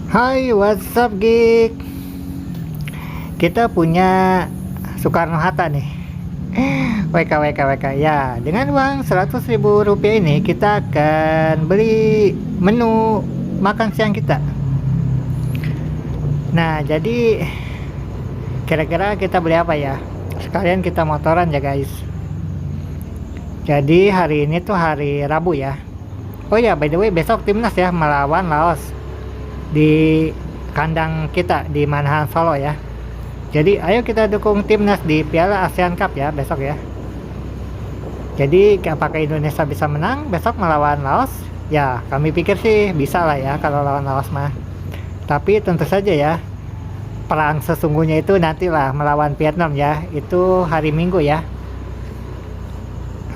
Hai, what's up, geek? Kita punya Soekarno-Hatta nih. WK, WK, WK. Ya, dengan uang 100.000 rupiah ini kita akan beli menu makan siang kita. Nah, jadi kira-kira kita beli apa ya? Sekalian kita motoran ya, guys. Jadi hari ini tuh hari Rabu ya. Oh ya, by the way, besok timnas ya melawan Laos di kandang kita di Manahan Solo ya. Jadi ayo kita dukung timnas di Piala ASEAN Cup ya besok ya. Jadi apakah Indonesia bisa menang besok melawan Laos? Ya kami pikir sih bisa lah ya kalau lawan Laos mah. Tapi tentu saja ya, perang sesungguhnya itu nantilah melawan Vietnam ya. Itu hari Minggu ya.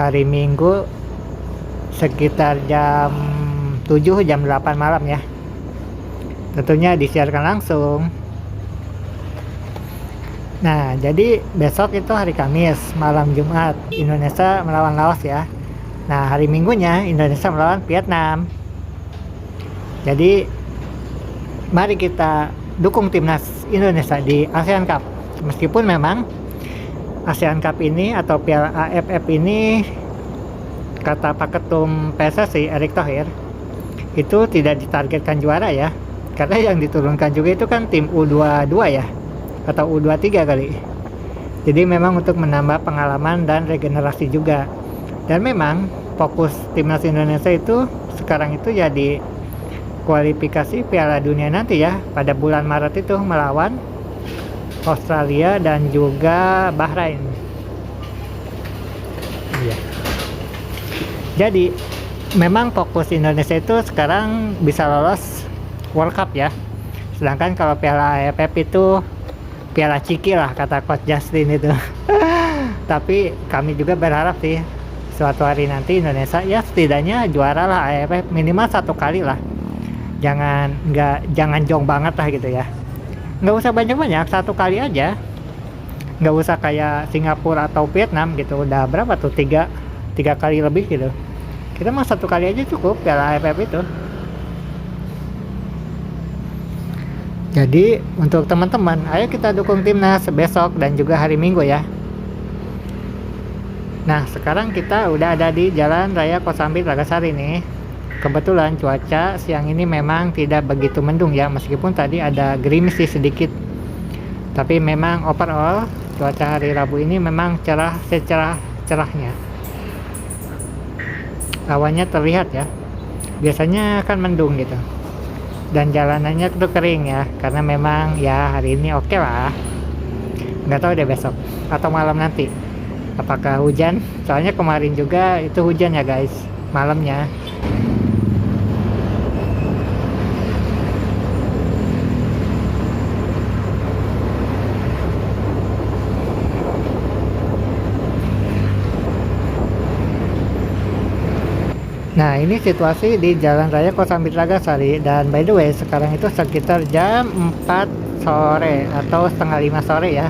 Hari Minggu sekitar jam 7 jam 8 malam ya. Tentunya disiarkan langsung. Nah, jadi besok itu hari Kamis, malam Jumat Indonesia melawan Laos ya. Nah, hari Minggunya Indonesia melawan Vietnam. Jadi mari kita dukung timnas Indonesia di ASEAN Cup. Meskipun memang ASEAN Cup ini atau Piala AFF ini, kata Pak Ketum PSSI Erick Thohir, itu tidak ditargetkan juara ya. Karena yang diturunkan juga itu kan tim U22 ya, atau U23 kali. Jadi memang untuk menambah pengalaman dan regenerasi juga. Dan memang fokus timnas Indonesia itu sekarang itu ya di kualifikasi Piala Dunia nanti ya, pada bulan Maret itu melawan Australia dan juga Bahrain. Iya. Jadi memang fokus Indonesia itu sekarang bisa lolos World Cup ya. Sedangkan kalau Piala AFF itu Piala Ciki lah kata Coach Justin itu. Tapi kami juga berharap sih suatu hari nanti Indonesia ya setidaknya juara lah AFF minimal satu kali lah. Jangan jong banget lah gitu ya. Nggak usah banyak-banyak, satu kali aja. Nggak usah kayak Singapura atau Vietnam gitu. Udah berapa tuh? Tiga kali lebih gitu. Kita mah satu kali aja cukup Piala AFF itu. Jadi untuk teman-teman, ayo kita dukung timnas besok dan juga hari Minggu ya. Nah, sekarang kita udah ada di Jalan Raya Kosambi Tlagasari nih. Kebetulan cuaca siang ini memang tidak begitu mendung ya, meskipun tadi ada gerimis sih sedikit. Tapi memang overall cuaca hari Rabu ini memang cerah secerah-cerahnya. Awannya terlihat ya. Biasanya kan mendung gitu. Dan jalanannya tuh kering ya, karena memang ya hari ini oke lah. Nggak tahu deh besok atau malam nanti apakah hujan. Soalnya kemarin juga itu hujan ya guys, malamnya. Nah, ini situasi di Jalan Raya Kosambi Tlagasari. Dan by the way, sekarang itu sekitar jam 4 sore atau setengah 5 sore ya.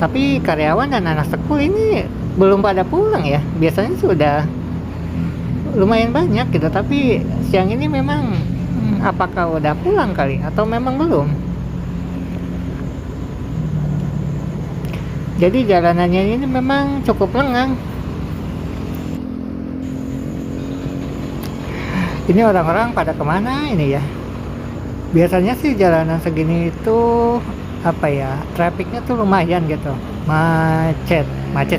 Tapi karyawan dan anak sekul ini belum pada pulang ya. Biasanya sudah lumayan banyak gitu. Tapi siang ini memang apakah udah pulang kali atau memang belum. Jadi jalanannya ini memang cukup lengang. Ini orang-orang pada kemana ini ya? Biasanya sih jalanan segini itu apa ya, trafficnya tuh lumayan gitu, macet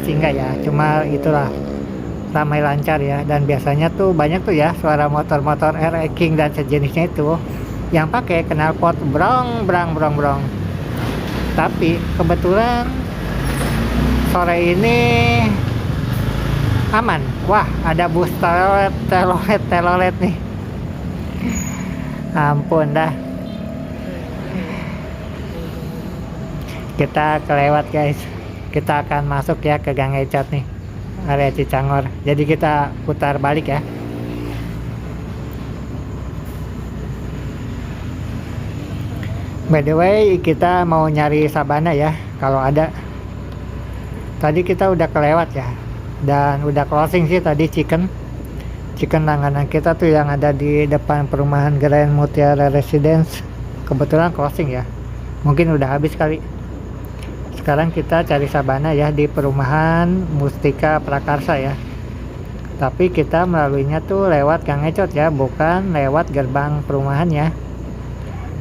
sih enggak ya, cuma itulah ramai lancar ya. Dan biasanya tuh banyak tuh ya suara motor-motor RX King dan sejenisnya itu yang pakai knalpot brong. Tapi kebetulan sore ini aman. Wah, ada bus telolet nih. Ampun dah. Kita kelewat guys. Kita akan masuk ya ke Gang Ecot nih, area Cicangor. Jadi kita putar balik ya. By the way, kita mau nyari Sabana ya, kalau ada. Tadi kita udah kelewat ya, dan udah closing sih tadi Chicken. chicken langganan kita tuh yang ada di depan perumahan Grand Mutiara Residence kebetulan closing ya, mungkin udah habis kali. Sekarang kita cari sabana ya di perumahan Mustika Prakarsa ya, tapi kita melaluinya tuh lewat Gang Ecot ya, bukan lewat gerbang perumahannya.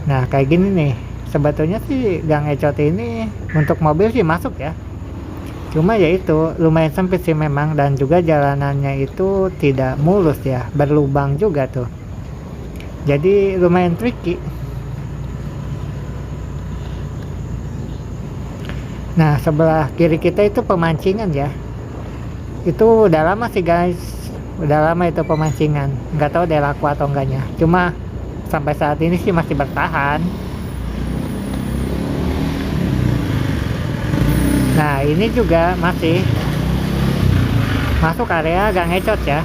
Nah kayak gini nih, sebetulnya sih Gang Ecot ini untuk mobil sih masuk ya, cuma ya itu lumayan sempit sih memang, dan juga jalanannya itu tidak mulus ya, berlubang juga tuh, jadi lumayan tricky. Nah sebelah kiri kita itu pemancingan ya, itu udah lama sih guys, udah lama itu pemancingan, nggak tahu deh laku atau enggaknya, cuma sampai saat ini sih masih bertahan. Nah ini juga masih masuk area Gang Ecot ya.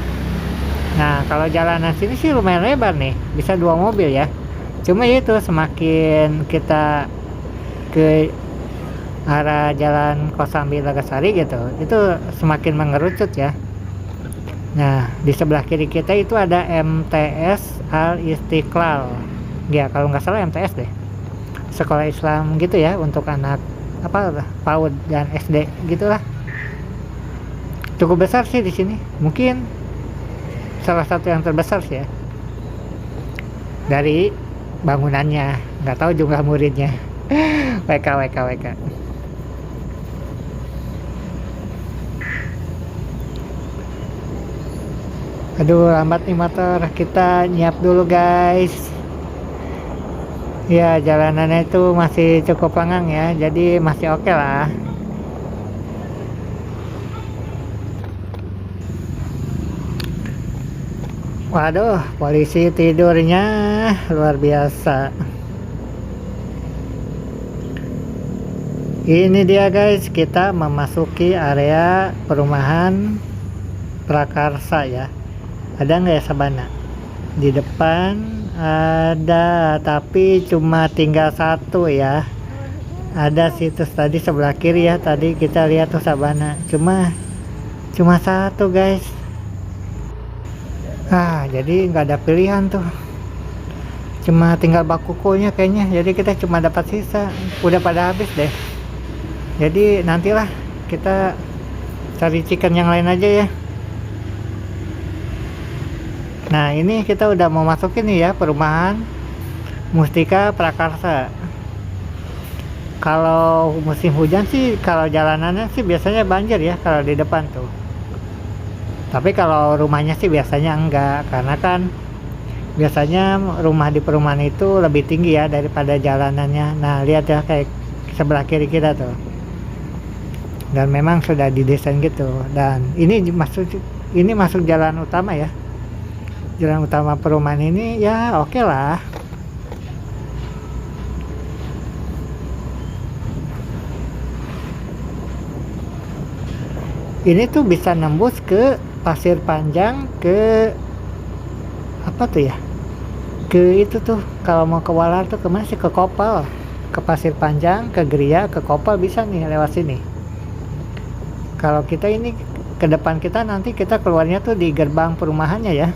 Nah kalau jalanan sini sih lumayan lebar nih, bisa 2 mobil ya, cuma itu semakin kita ke arah jalan Kosambi Nagasari gitu, itu semakin mengerucut ya. Nah di sebelah kiri kita itu ada MTS Al Istiqlal ya, kalau nggak salah MTS deh, sekolah Islam gitu ya untuk anak apa PAUD dan SD gitulah. Cukup besar sih di sini, mungkin salah satu yang terbesar sih ya dari bangunannya, nggak tahu jumlah muridnya. WK. Aduh lambat nih motor, kita nyiap dulu guys. Ya jalanannya itu masih cukup lengang ya, jadi masih oke lah. Waduh polisi tidurnya luar biasa. Ini dia guys, kita memasuki area perumahan Prakarsa ya. Ada nggak ya sabana? Di depan ada, tapi cuma tinggal 1 ya. Ada situs tadi sebelah kiri ya, tadi kita lihat tuh sabana, cuma 1 guys. Jadi nggak ada pilihan tuh, cuma tinggal bakukonya kayaknya, jadi kita cuma dapat sisa, udah pada habis deh. Jadi nantilah kita cari chicken yang lain aja ya. Nah ini kita udah mau masukin nih ya perumahan Mustika Prakarsa. Kalau musim hujan sih, kalau jalanannya sih biasanya banjir ya kalau di depan tuh. Tapi kalau rumahnya sih biasanya enggak, karena kan biasanya rumah di perumahan itu lebih tinggi ya daripada jalanannya. Nah lihat ya kayak sebelah kiri kita tuh, dan memang sudah didesain gitu. Dan ini masuk jalan utama ya, jalan utama perumahan ini ya, oke lah. Ini tuh bisa nembus ke Pasir Panjang, ke apa tuh ya, ke itu tuh kalau mau ke Walar tuh kemana sih, ke Kopal, ke Pasir Panjang, ke Gria, ke Kopal, bisa nih lewat sini. Kalau kita ini ke depan kita, nanti kita keluarnya tuh di gerbang perumahannya ya.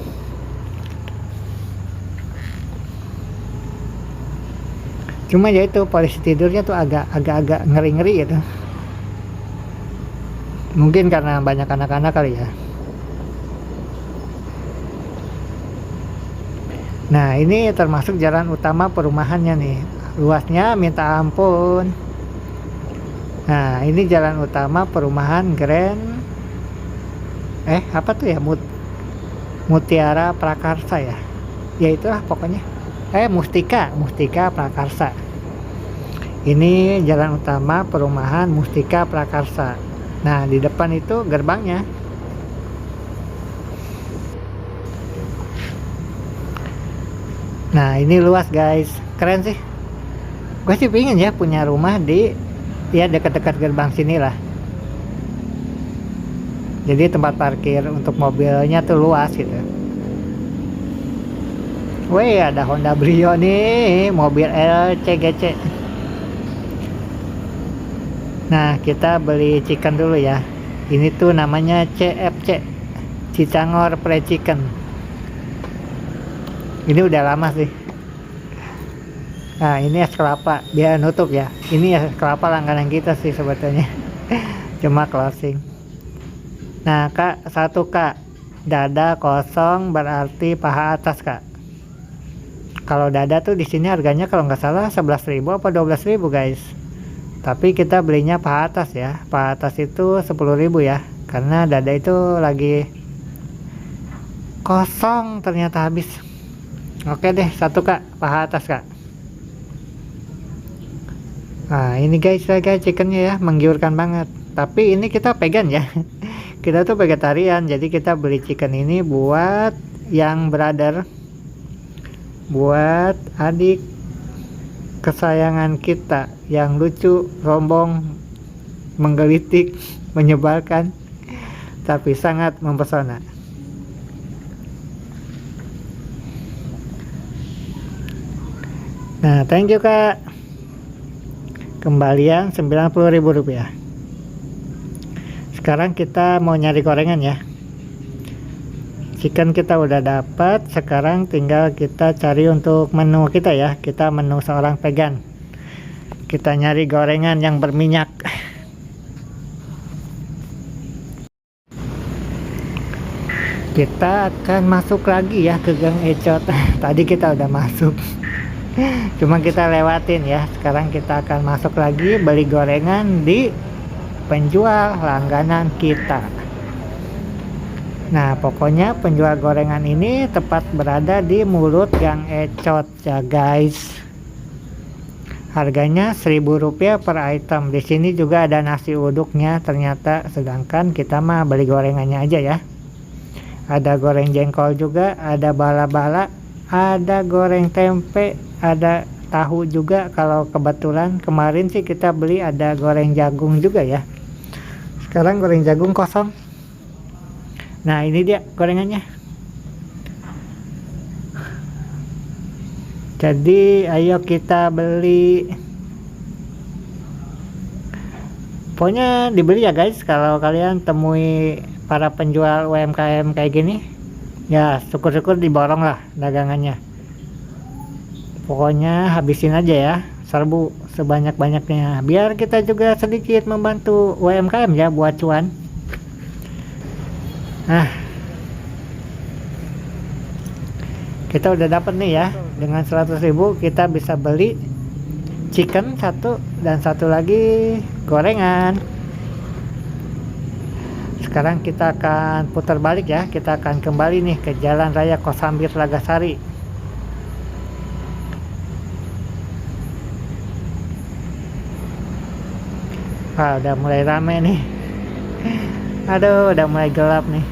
Cuma ya itu polisi tidurnya tuh agak ngeri-ngeri gitu, mungkin karena banyak anak-anak kali ya. Nah ini termasuk jalan utama perumahannya nih, luasnya minta ampun. Nah ini jalan utama perumahan Grand apa tuh ya, Mutiara Prakarsa ya, ya itulah pokoknya, Mustika Prakarsa. Ini jalan utama perumahan Mustika Prakarsa. Nah di depan itu gerbangnya. Nah ini luas guys, keren sih. Gue sih pingin ya punya rumah di ya dekat-dekat gerbang sini lah. Jadi tempat parkir untuk mobilnya tuh luas gitu. Wih ada Honda Brio nih, mobil LCGC. Nah kita beli chicken dulu ya. Ini tuh namanya CFC, Cicangor Fried Chicken. Ini udah lama sih. Nah, ini es kelapa, dia nutup ya. Ini es kelapa langganan kita sih sebetulnya. Cuma closing. Nah, Kak, satu Kak. Dada kosong berarti paha atas, Kak. Kalau dada tuh di sini harganya kalau nggak salah 11.000 apa 12.000 guys. Tapi kita belinya paha atas ya. Paha atas itu 10.000 ya. Karena dada itu lagi kosong ternyata habis. Oke deh, satu Kak, paha atas Kak. Nah ini guys, chickennya ya, menggiurkan banget. Tapi ini kita vegan ya. Kita tuh vegetarian, jadi kita beli chicken ini buat yang brother, buat adik kesayangan kita yang lucu, rombong, menggelitik, menyebalkan, tapi sangat mempesona. Nah, thank you Kak. Kembalian Rp90.000. Sekarang kita mau nyari gorengan ya. Chicken kita udah dapat, sekarang tinggal kita cari untuk menu kita ya. Kita menu seorang vegan. Kita nyari gorengan yang berminyak. Kita akan masuk lagi ya ke Gang Ecot. Tadi kita udah masuk. Cuma kita lewatin ya. Sekarang kita akan masuk lagi beli gorengan di penjual langganan kita. Nah pokoknya penjual gorengan ini tepat berada di mulut Gang Ecot ya guys. Harganya Rp1.000 per item. Di sini juga ada nasi uduknya ternyata, sedangkan kita mah beli gorengannya aja ya. Ada goreng jengkol juga, ada bala-bala, ada goreng tempe, ada tahu juga. Kalau kebetulan kemarin sih kita beli ada goreng jagung juga ya. Sekarang goreng jagung kosong. Nah ini dia gorengannya. Jadi ayo kita beli. Pokoknya dibeli ya guys. Kalau kalian temui para penjual UMKM kayak gini, ya syukur-syukur diborong lah dagangannya. Pokoknya habisin aja ya, serbu sebanyak-banyaknya, biar kita juga sedikit membantu UMKM ya buat cuan. Nah kita udah dapat nih ya, dengan 100.000 kita bisa beli chicken satu dan satu lagi gorengan. Sekarang kita akan putar balik ya, kita akan kembali nih ke Jalan Raya Kosambi Telagasari. Wah, udah mulai rame nih. Aduh, udah mulai gelap nih.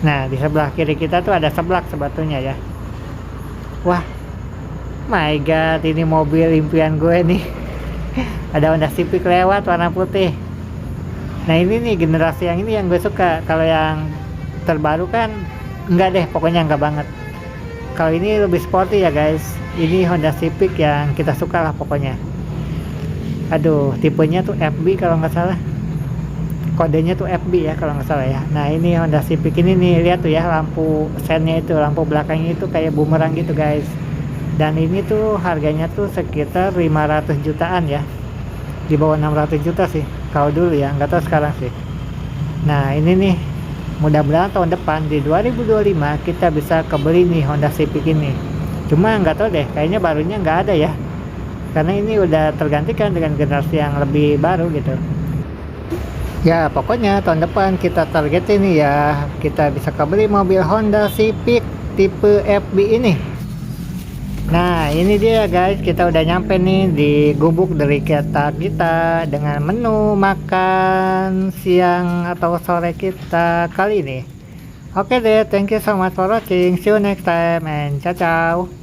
Nah, di sebelah kiri kita tuh ada seblak sebetulnya ya. Wah, my god, ini mobil impian gue nih. Ada Honda Civic lewat warna putih. Nah ini nih generasi yang ini yang gue suka. Kalau yang terbaru kan enggak deh, pokoknya enggak banget. Kalau ini lebih sporty ya guys. Ini Honda Civic yang kita suka lah pokoknya. Aduh, tipenya tuh FB kalau nggak salah. Kodenya tuh FB ya kalau nggak salah ya. Nah ini Honda Civic ini nih, lihat tuh ya lampu sennya itu, lampu belakangnya itu kayak bumerang gitu guys. Dan ini tuh harganya tuh sekitar 500 jutaan ya. Di bawah 600 juta sih kalau dulu ya, nggak tahu sekarang sih. Nah ini nih, mudah-mudahan tahun depan di 2025 kita bisa kebeli nih Honda Civic ini. Cuma nggak tahu deh, kayaknya barunya nggak ada ya, karena ini udah tergantikan dengan generasi yang lebih baru gitu ya. Pokoknya tahun depan kita target ini ya, kita bisa kebeli mobil Honda Civic tipe FB ini. Nah ini dia guys, kita udah nyampe nih di gubuk dari kita dengan menu makan siang atau sore kita kali ini. Oke deh, thank you so much for watching, see you next time and ciao ciao.